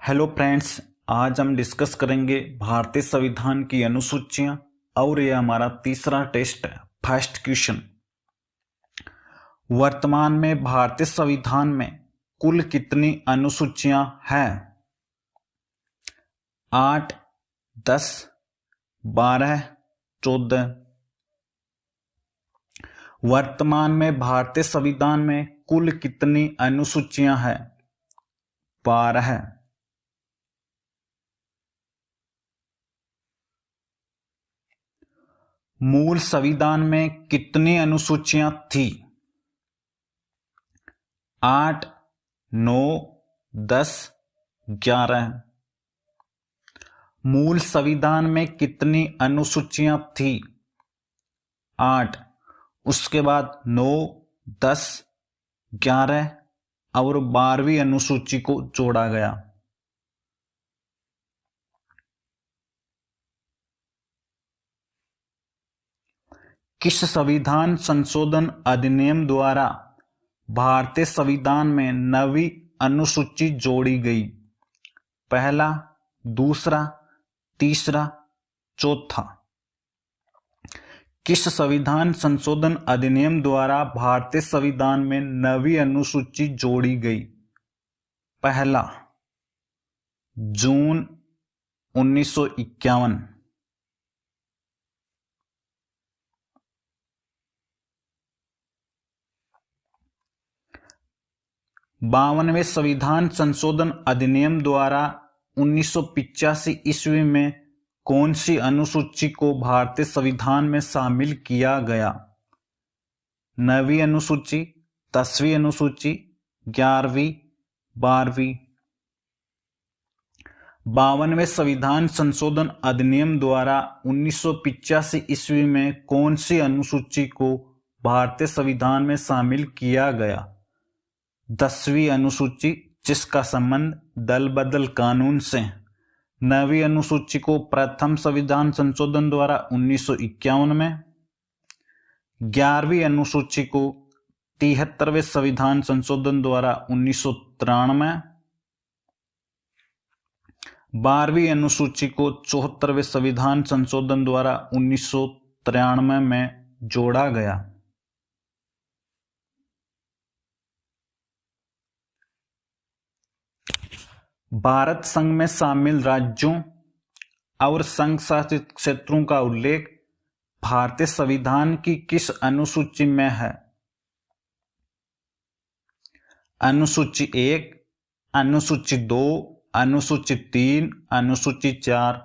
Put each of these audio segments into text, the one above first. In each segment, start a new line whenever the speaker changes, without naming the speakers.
Hello friends, आज हम discuss करेंगे भारतीय संविधान की अनुसूचियां और यह हमारा तीसरा टेस्ट है। फर्स्ट क्वेश्चन, वर्तमान में भारतीय संविधान में कुल कितनी अनुसूचियां हैं? 8, 10, 12, 14। वर्तमान में भारतीय संविधान में कुल कितनी अनुसूचियां हैं? 12। मूल संविधान में कितनी अनुसूचियां थी? 8, 9, 10, 11। मूल संविधान में कितनी अनुसूचियां थी? 8। उसके बाद 9, 10, 11 और 12वीं अनुसूची को जोड़ा गया। किस संविधान संशोधन अधिनियम द्वारा भारतीय संविधान में नवी अनुसूची जोड़ी गई? पहला, दूसरा, तीसरा, चौथा। किस संविधान संशोधन अधिनियम द्वारा भारतीय संविधान में नवी अनुसूची जोड़ी गई? पहला, जून 1951। 52वें संविधान संशोधन अधिनियम द्वारा 1985 ईस्वी में कौन सी अनुसूची को भारतीय संविधान में शामिल किया गया? 9वीं अनुसूची, 10वीं अनुसूची, 11वीं, 12वीं। 52वें संविधान संशोधन अधिनियम द्वारा 1985 ईस्वी में कौन सी अनुसूची को भारतीय संविधान में शामिल किया गया? 10वीं अनुसूची, जिसका संबंध दल बदल कानून से। 9वीं अनुसूची को प्रथम संविधान संशोधन द्वारा 1951 में। 11वीं अनुसूची को 73वें संविधान संशोधन द्वारा 1993। 12वीं अनुसूची को 74वें संविधान संशोधन द्वारा 1993 में जोड़ा गया। भारत संघ में शामिल राज्यों और संघ शासित क्षेत्रों का उल्लेख भारतीय संविधान की किस अनुसूची में है? अनुसूची 1, अनुसूची 2, अनुसूची 3, अनुसूची 4।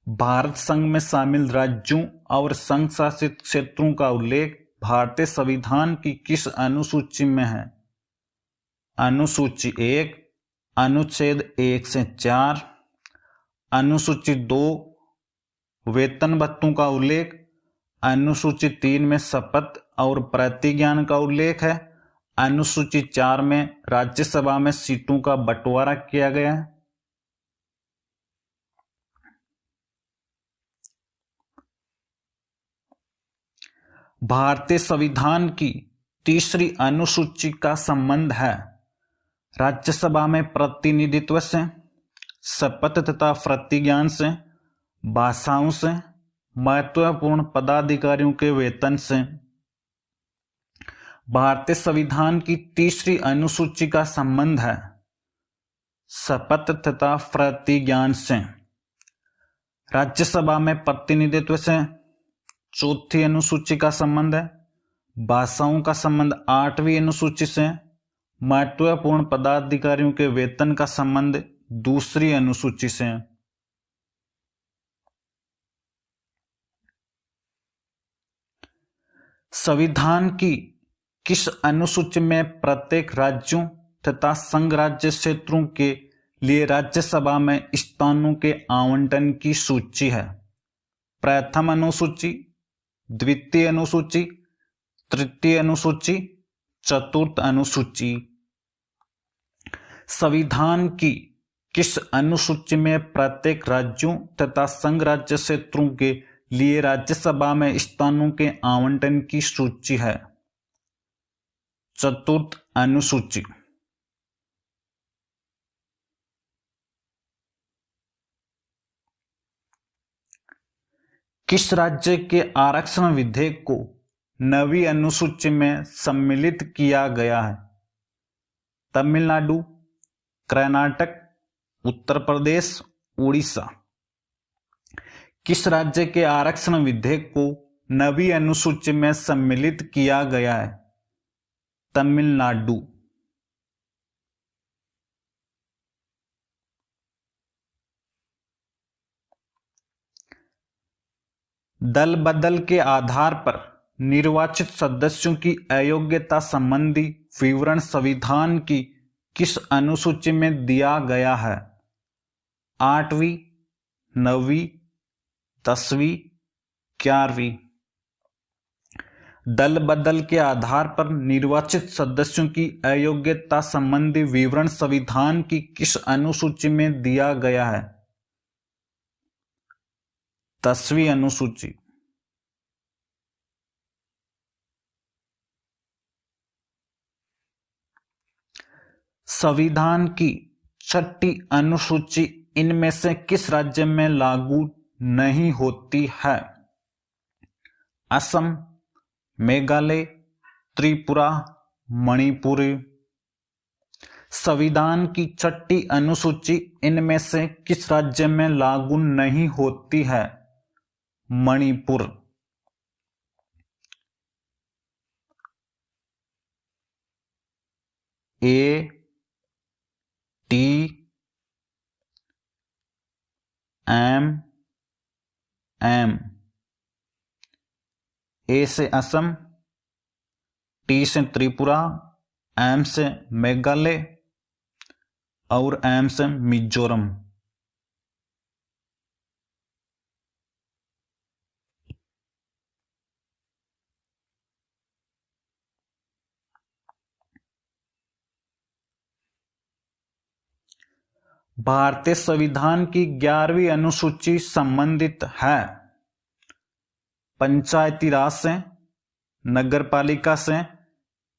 भारत संघ में शामिल राज्यों और संघ शासित क्षेत्रों का उल्लेख भारतीय संविधान की किस अनुसूची में है? अनुसूची 1, अनुच्छेद 1 से 4। अनुसूची 2, वेतन भत्तों का उल्लेख। अनुसूची 3 में शपथ और प्रतिज्ञान का उल्लेख है। अनुसूची 4 में राज्यसभा में सीटों का बंटवारा किया गया है। भारतीय संविधान की तीसरी अनुसूची का संबंध है राज्यसभा में प्रतिनिधित्व से, शपथ तथा प्रतिज्ञान से, भाषाओं से, महत्वपूर्ण पदाधिकारियों के वेतन से। भारतीय संविधान की तीसरी अनुसूची का संबंध है शपथ तथा प्रतिज्ञान से। राज्यसभा में प्रतिनिधित्व से चौथी अनुसूची का संबंध है। भाषाओं का संबंध 8वीं अनुसूची से। महत्वपूर्ण पदाधिकारियों के वेतन का संबंध दूसरी अनुसूची से है। संविधान की किस अनुसूची में प्रत्येक राज्यों तथा संघ राज्य क्षेत्रों के लिए राज्यसभा में स्थानों के आवंटन की सूची है? प्रथम अनुसूची, द्वितीय अनुसूची, तृतीय अनुसूची, चतुर्थ अनुसूची। संविधान की किस अनुसूची में प्रत्येक राज्यों तथा संघ राज्य क्षेत्रों के लिए राज्यसभा में स्थानों के आवंटन की सूची है? चतुर्थ अनुसूची। किस राज्य के आरक्षण विधेयक को नवी अनुसूची में सम्मिलित किया गया है? तमिलनाडु, कर्नाटक, उत्तर प्रदेश, उड़ीसा। किस राज्य के आरक्षण विधेयक को नवी अनुसूची में सम्मिलित किया गया है? तमिलनाडु। दल बदल के आधार पर निर्वाचित सदस्यों की अयोग्यता संबंधी विवरण संविधान की किस अनुसूची में दिया गया है? 8वीं, 9वीं, 10वीं, 11वीं। दल बदल के आधार पर निर्वाचित सदस्यों की अयोग्यता संबंधी विवरण संविधान की किस अनुसूची में दिया गया है? 10वीं अनुसूची। संविधान की 6ठी अनुसूची इनमें से किस राज्य में लागू नहीं होती है? असम, मेघालय, त्रिपुरा, मणिपुर। संविधान की 6ठी अनुसूची इनमें से किस राज्य में लागू नहीं होती है? मणिपुर। ए, टी, एम, एम। ए से असम, टी से त्रिपुरा, एम से मेघालय और एम से मिजोरम। भारतीय संविधान की 11वीं अनुसूची संबंधित है पंचायती राज से, नगरपालिका से,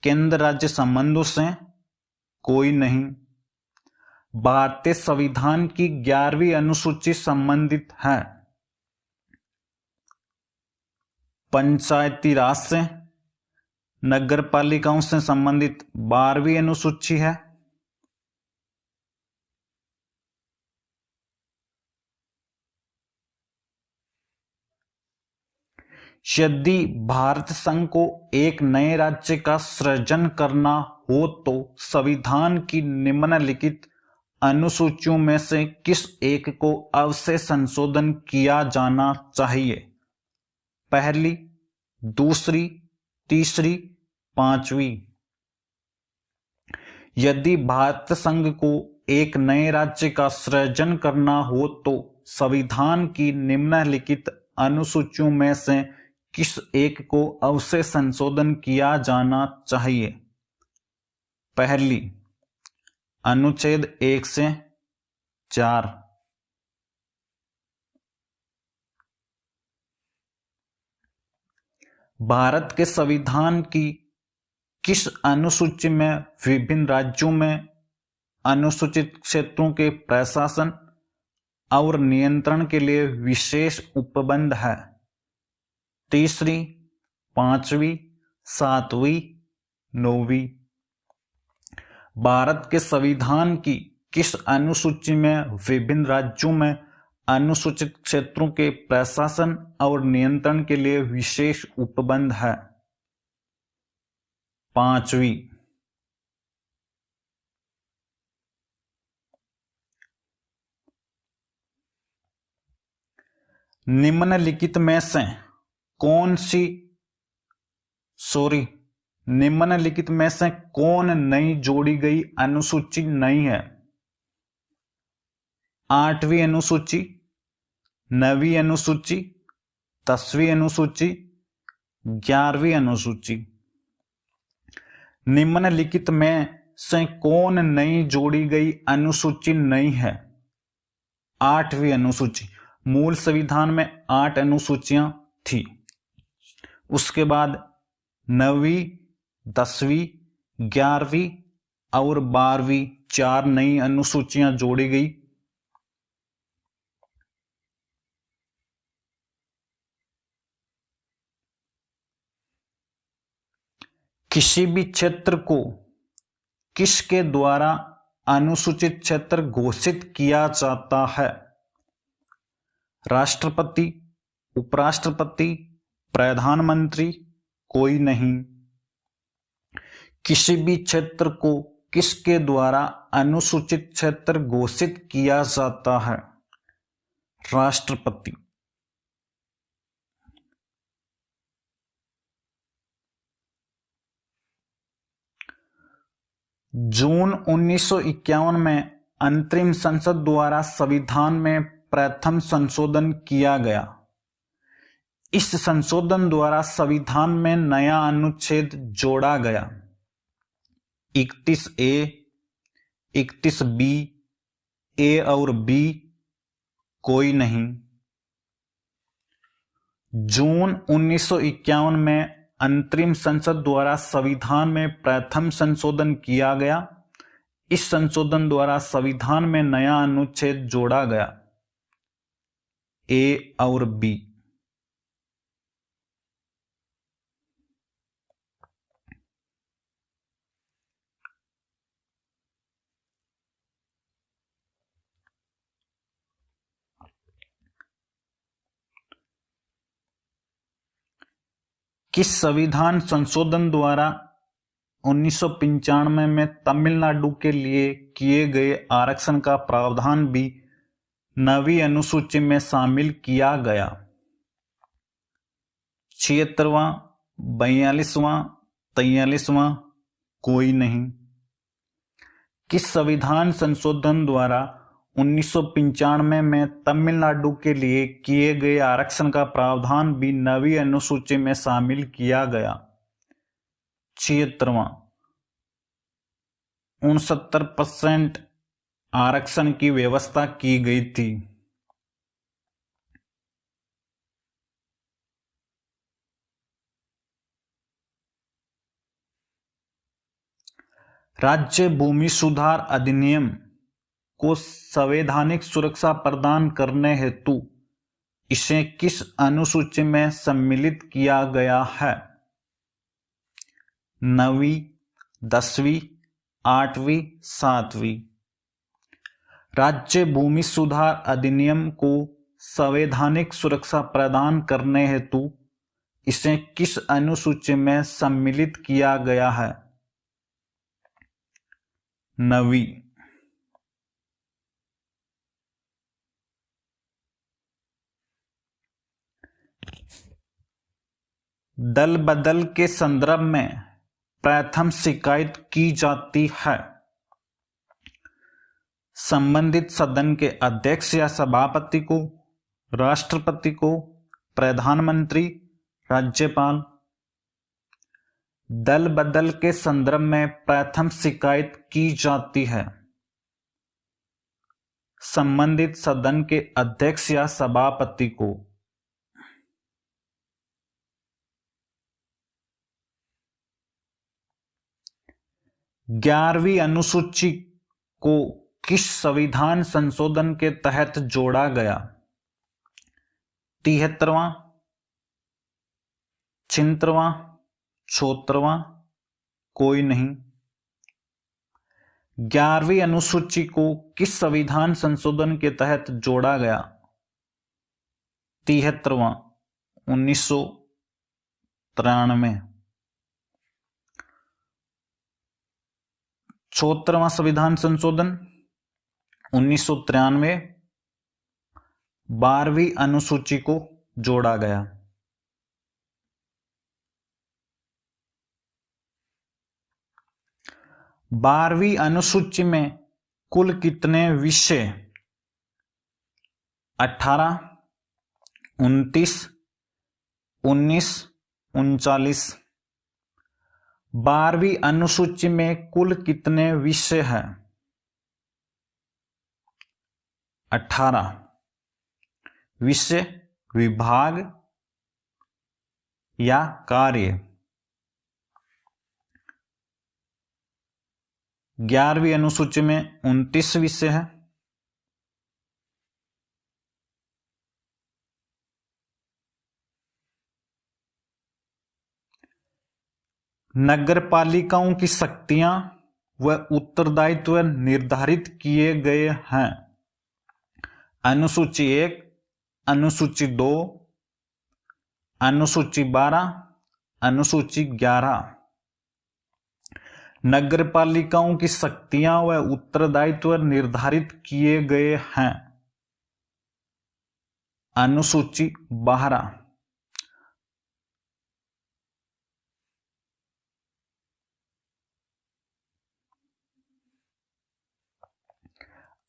केंद्र राज्य संबंधों से, कोई नहीं। भारतीय संविधान की 11वीं अनुसूची संबंधित है पंचायती राज से, नगरपालिकाओं से संबंधित 12वीं अनुसूची है। यदि भारत संघ को एक नए राज्य का सृजन करना हो तो संविधान की निम्नलिखित अनुसूचियों में से किस एक को अवश्य संशोधन किया जाना चाहिए? पहली, दूसरी, तीसरी, 5वीं। यदि भारत संघ को एक नए राज्य का सृजन करना हो तो संविधान की निम्नलिखित अनुसूचियों में से किस एक को अवश्य संशोधन किया जाना चाहिए? पहली, अनुच्छेद 1 से 4। भारत के संविधान की किस अनुसूची में विभिन्न राज्यों में अनुसूचित क्षेत्रों के प्रशासन और नियंत्रण के लिए विशेष उपबंध है? तीसरी, 5वीं, 7वीं, 9वीं। भारत के संविधान की किस अनुसूची में विभिन्न राज्यों में अनुसूचित क्षेत्रों के प्रशासन और नियंत्रण के लिए विशेष उपबंध है? 5वीं। निम्नलिखित में से कौन नई जोड़ी गई अनुसूची नहीं है? 8वीं अनुसूची, 9वीं अनुसूची, 10वीं अनुसूची, 11वीं अनुसूची। निम्नलिखित में से कौन नई जोड़ी गई अनुसूची नहीं है? 8वीं अनुसूची। मूल संविधान में 8 अनुसूचियां थी। उसके बाद 9वीं, 10वीं, 11वीं और 12वीं 4 नई अनुसूचियां जोड़ी गई। किसी भी क्षेत्र को किसके द्वारा अनुसूचित क्षेत्र घोषित किया जाता है? राष्ट्रपति, उपराष्ट्रपति, प्रधानमंत्री, कोई नहीं। किसी भी क्षेत्र को किसके द्वारा अनुसूचित क्षेत्र घोषित किया जाता है? राष्ट्रपति। जून 1951 में अंतरिम संसद द्वारा संविधान में प्रथम संशोधन किया गया। इस संशोधन द्वारा संविधान में नया अनुच्छेद जोड़ा गया। 31A, 31B, ए और बी, कोई नहीं। जून 1951 में अंतरिम संसद द्वारा संविधान में प्रथम संशोधन किया गया। इस संशोधन द्वारा संविधान में नया अनुच्छेद जोड़ा गया। ए और बी। किस संविधान संशोधन द्वारा 1995 में तमिलनाडु के लिए किए गए आरक्षण का प्रावधान भी नवी अनुसूची में शामिल किया गया? 76वां, 42वां, 43वां, कोई नहीं। किस संविधान संशोधन द्वारा 1995 में तमिलनाडु के लिए किए गए आरक्षण का प्रावधान भी नवी अनुसूची में शामिल किया गया? 76वां। 69% आरक्षण की व्यवस्था की गई थी। राज्य भूमि सुधार अधिनियम को संवैधानिक सुरक्षा प्रदान करने हेतु इसे किस अनुसूची में सम्मिलित किया गया है? 9वीं, 10वीं, 8वीं, 7वीं। राज्य भूमि सुधार अधिनियम को संवैधानिक सुरक्षा प्रदान करने हेतु इसे किस अनुसूची में सम्मिलित किया गया है? 9वीं। दल बदल के संदर्भ में प्रथम शिकायत की जाती है? संबंधित सदन के अध्यक्ष या सभापति को, राष्ट्रपति को, प्रधानमंत्री, राज्यपाल। दल बदल के संदर्भ में प्रथम शिकायत की जाती है संबंधित सदन के अध्यक्ष या सभापति को। ग्यारहवीं अनुसूची को किस संविधान संशोधन के तहत जोड़ा गया? 73वां, 76वां, 74वां, कोई नहीं। 11वीं अनुसूची को किस संविधान संशोधन के तहत जोड़ा गया? 73वां, 1993। 74वां संविधान संशोधन 1993 12वीं अनुसूची को जोड़ा गया। बारहवीं अनुसूची में कुल कितने विषय? 18, 29, 19, 39। 12वीं अनुसूची में कुल कितने विषय हैं? 18। विषय, विभाग या कार्य। 11वीं अनुसूची में 29 विषय है। नगर पालिकाओं की शक्तियां व उत्तरदायित्व निर्धारित किए गए हैं। अनुसूची 1, अनुसूची 2, अनुसूची 12, अनुसूची 11। नगर पालिकाओं की शक्तियां व उत्तरदायित्व निर्धारित किए गए हैं। अनुसूची 12।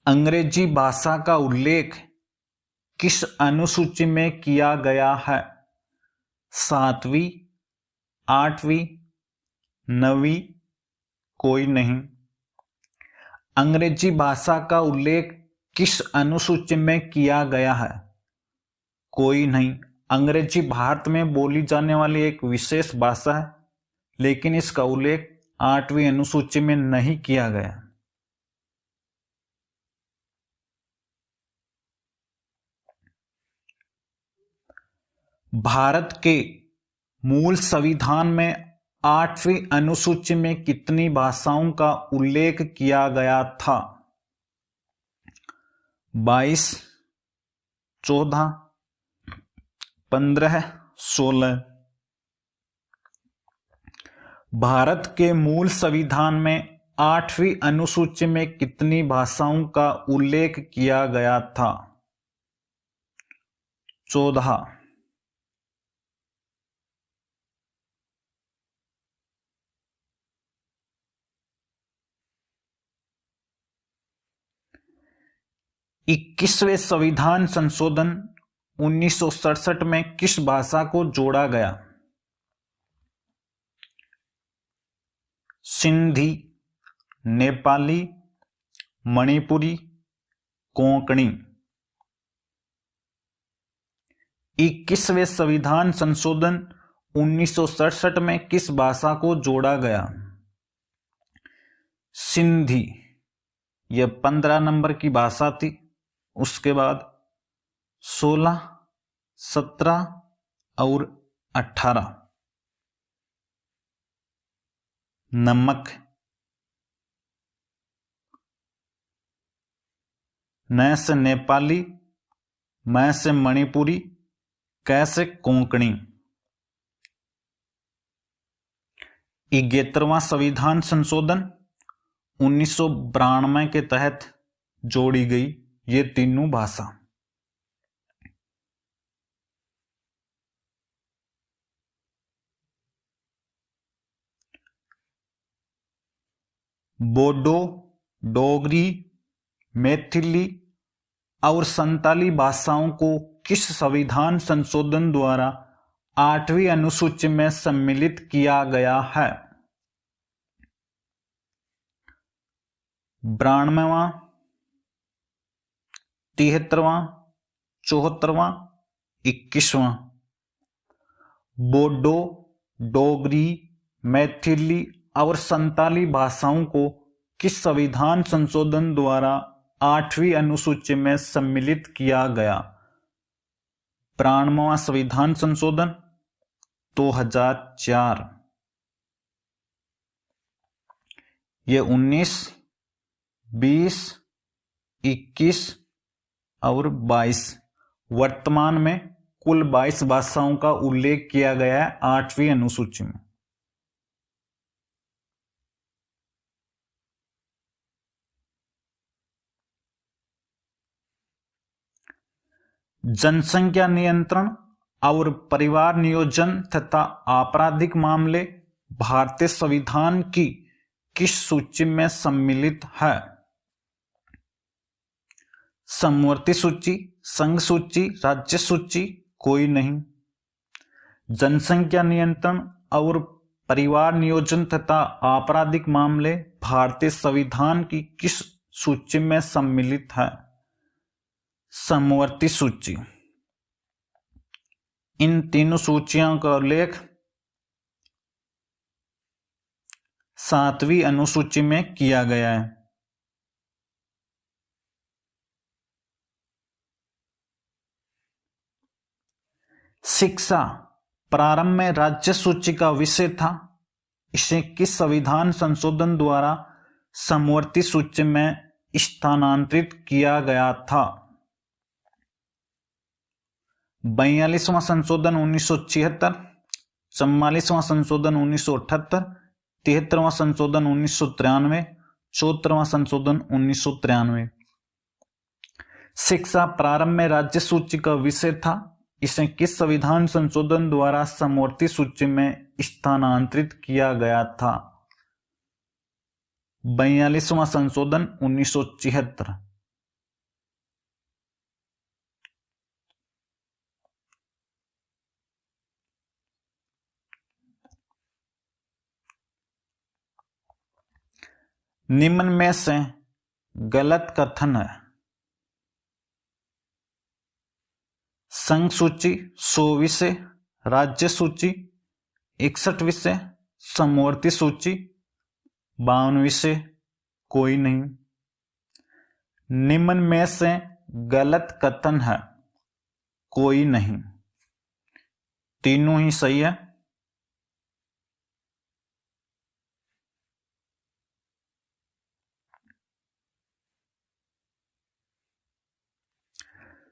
अंग्रेजी भाषा का उल्लेख किस अनुसूची में किया गया है? 7वीं, 8वीं, 9वीं, कोई नहीं। अंग्रेजी भाषा का उल्लेख किस अनुसूची में किया गया है? कोई नहीं। अंग्रेजी भारत में बोली जाने वाली एक विशेष भाषा है, लेकिन इसका उल्लेख 8वीं अनुसूची में नहीं किया गया। भारत के मूल संविधान में 8वीं अनुसूची में कितनी भाषाओं का उल्लेख किया गया था? 22, 14, 15, 16। भारत के मूल संविधान में 8वीं अनुसूची में कितनी भाषाओं का उल्लेख किया गया था? 14। इक्कीसवें संविधान संशोधन 1967 में किस भाषा को जोड़ा गया? सिंधी, नेपाली, मणिपुरी, कोंकणी। 21वें संविधान संशोधन 1967 में किस भाषा को जोड़ा गया? सिंधी। यह 15 नंबर की भाषा थी। उसके बाद 16, 17 और 18। नमक, न से नेपाली, मैं से मणिपुरी, कैसे कोंकणी। 71वां संविधान संशोधन 1992 के तहत जोड़ी गई ये तीनों भाषा। बोडो, डोगरी, मैथिली और संताली भाषाओं को किस संविधान संशोधन द्वारा 8वीं अनुसूची में सम्मिलित किया गया है? 92वां, 73वां, 74वां, 21वां। बोडो, डोगरी, मैथिली और संताली भाषाओं को किस संविधान संशोधन द्वारा 8वीं अनुसूची में सम्मिलित किया गया? 92वां संविधान संशोधन 2004। ये 19, 20, 21 और 22 वर्तमान में कुल 22 भाषाओं का उल्लेख किया गया है 8वीं अनुसूची में। जनसंख्या नियंत्रण और परिवार नियोजन तथा आपराधिक मामले भारतीय संविधान की किस सूची में सम्मिलित है? समवर्ती सूची, संघ सूची, राज्य सूची, कोई नहीं। जनसंख्या नियंत्रण और परिवार नियोजन तथा आपराधिक मामले भारतीय संविधान की किस सूची में सम्मिलित है? समवर्ती सूची। इन तीनों सूचियों का उल्लेख 7वीं अनुसूची में किया गया है। शिक्षा प्रारंभ में राज्य सूची का विषय था, इसे किस संविधान संशोधन द्वारा समवर्ती सूची में स्थानांतरित किया गया था? 42वां संशोधन 1976, 44वां संशोधन 1978, 73वां संशोधन 1993, 74वां संशोधन 1993। शिक्षा प्रारंभ में राज्य सूची का विषय था। इसे किस संविधान संशोधन द्वारा समवर्ती सूची में स्थानांतरित किया गया था? 42वां संशोधन 1976। निम्न में से गलत कथन है। संघ सूची 100 विषय, राज्य सूची 61 विषय, समवर्ती सूची 52 विषय, कोई नहीं। निम्न में से गलत कथन है, कोई नहीं। तीनों ही सही है।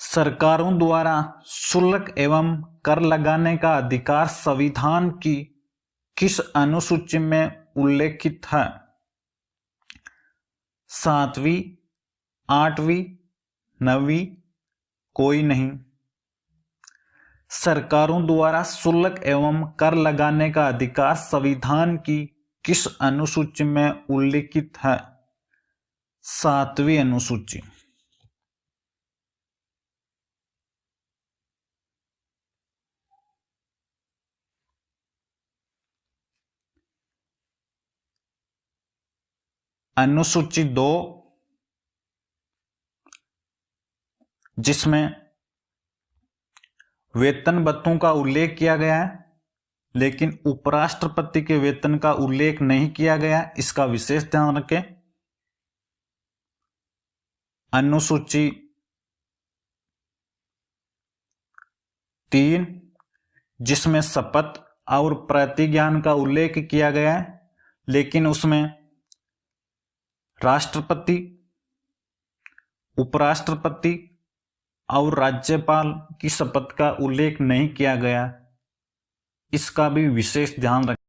सरकारों द्वारा शुल्क एवं कर लगाने का अधिकार संविधान की किस अनुसूची में उल्लेखित है? 7वीं, 8वीं, 9वीं, कोई नहीं। सरकारों द्वारा शुल्क एवं कर लगाने का अधिकार संविधान की किस अनुसूची में उल्लेखित है? 7वीं अनुसूची। अनुसूची 2, जिसमें वेतन भत्तों का उल्लेख किया गया है, लेकिन उपराष्ट्रपति के वेतन का उल्लेख नहीं किया गया, इसका विशेष ध्यान रखें। अनुसूची 3, जिसमें शपथ और प्रतिज्ञान का उल्लेख किया गया है, लेकिन उसमें राष्ट्रपति, उपराष्ट्रपति और राज्यपाल की शपथ का उल्लेख नहीं किया गया, इसका भी विशेष ध्यान रखें।